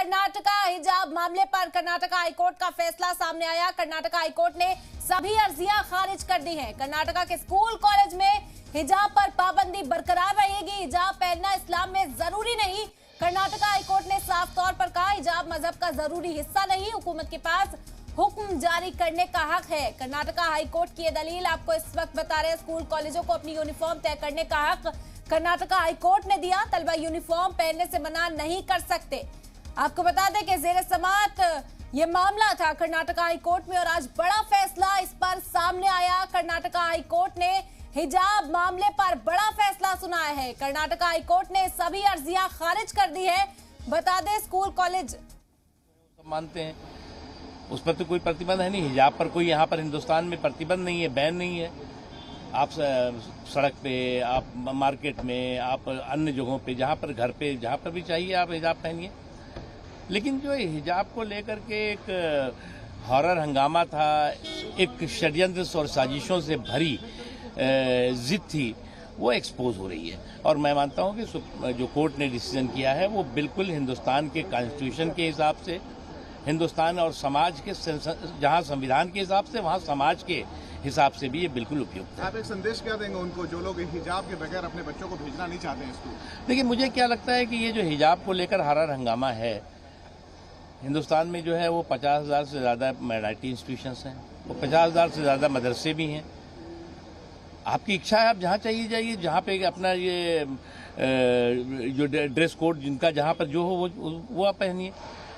कर्नाटका हिजाब मामले पर कर्नाटका हाईकोर्ट का फैसला सामने आया। कर्नाटका हाईकोर्ट ने सभी अर्जियां खारिज कर दी हैं। कर्नाटका के स्कूल कॉलेज में हिजाब पर पाबंदी बरकरार रहेगी। हिजाब पहनना इस्लाम में जरूरी नहीं। कर्नाटका हाईकोर्ट ने साफ तौर पर कहा, हिजाब मजहब का जरूरी हिस्सा नहीं, हुकूमत के पास हुक्म जारी करने का हक है। कर्नाटका हाईकोर्ट की ये दलील आपको इस वक्त बता रहे हैं। स्कूल कॉलेजों को अपनी यूनिफॉर्म तय करने का हक कर्नाटका हाईकोर्ट ने दिया। तलबा यूनिफॉर्म पहनने से मना नहीं कर सकते। आपको बता दें कि ज़ेरे समाअत ये मामला था कर्नाटका हाईकोर्ट में और आज बड़ा फैसला इस पर सामने आया। कर्नाटका हाईकोर्ट ने हिजाब मामले पर बड़ा फैसला सुनाया है। कर्नाटका हाईकोर्ट ने सभी अर्जियां खारिज कर दी है। बता दें, स्कूल कॉलेज मानते हैं, उस पर तो कोई प्रतिबंध है नहीं। हिजाब पर कोई यहाँ पर हिंदुस्तान में प्रतिबंध नहीं है, बैन नहीं है। आप सड़क पे, आप मार्केट में, आप अन्य जगहों पे, जहाँ पर घर पे, जहाँ पर भी चाहिए आप हिजाब पहनिए। लेकिन जो हिजाब को लेकर के एक हॉरर हंगामा था, एक षड्यंत्र और साजिशों से भरी जिद थी, वो एक्सपोज हो रही है। और मैं मानता हूँ कि जो कोर्ट ने डिसीजन किया है वो बिल्कुल हिंदुस्तान के कॉन्स्टिट्यूशन के हिसाब से, हिंदुस्तान और समाज के, जहाँ संविधान के हिसाब से वहाँ समाज के हिसाब से भी ये बिल्कुल उपयुक्त है। आप एक संदेश क्या देंगे उनको जो लोग हिजाब के बगैर अपने बच्चों को भेजना नहीं चाहते हैं स्कूल? देखिए, मुझे क्या लगता है कि ये जो हिजाब को लेकर हॉरर हंगामा है, हिंदुस्तान में जो है वो 50,000 से ज़्यादा माइनॉरिटी इंस्टीट्यूशंस हैं, वो 50,000 से ज़्यादा मदरसे भी हैं। आपकी इच्छा है, आप जहाँ चाहिए जाइए, जहाँ पे अपना ये जो ड्रेस कोड जिनका जहाँ पर जो हो वो आप पहनिए।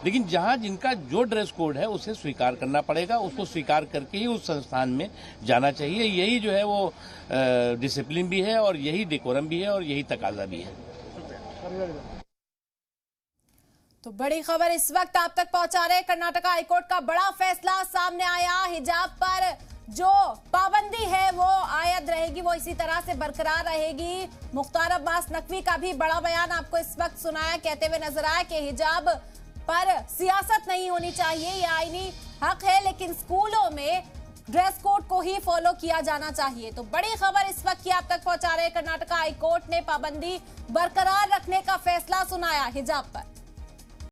लेकिन जहाँ जिनका जो ड्रेस कोड है उसे स्वीकार करना पड़ेगा, उसको स्वीकार करके ही उस संस्थान में जाना चाहिए। यही जो है वो डिसिप्लिन भी है और यही डेकोरम भी है और यही तकाजा भी है। तो बड़ी खबर इस वक्त आप तक पहुंचा रहे। कर्नाटका हाईकोर्ट का बड़ा फैसला सामने आया। हिजाब पर जो पाबंदी है वो आयद रहेगी, वो इसी तरह से बरकरार रहेगी। मुख्तार अब्बास नकवी का भी बड़ा बयान आपको इस वक्त सुनाया, कहते हुए नजर आया कि हिजाब पर सियासत नहीं होनी चाहिए, ये आईनी हक है, लेकिन स्कूलों में ड्रेस कोड को ही फॉलो किया जाना चाहिए। तो बड़ी खबर इस वक्त की आप तक पहुंचा रहे। कर्नाटका हाईकोर्ट ने पाबंदी बरकरार रखने का फैसला सुनाया हिजाब पर।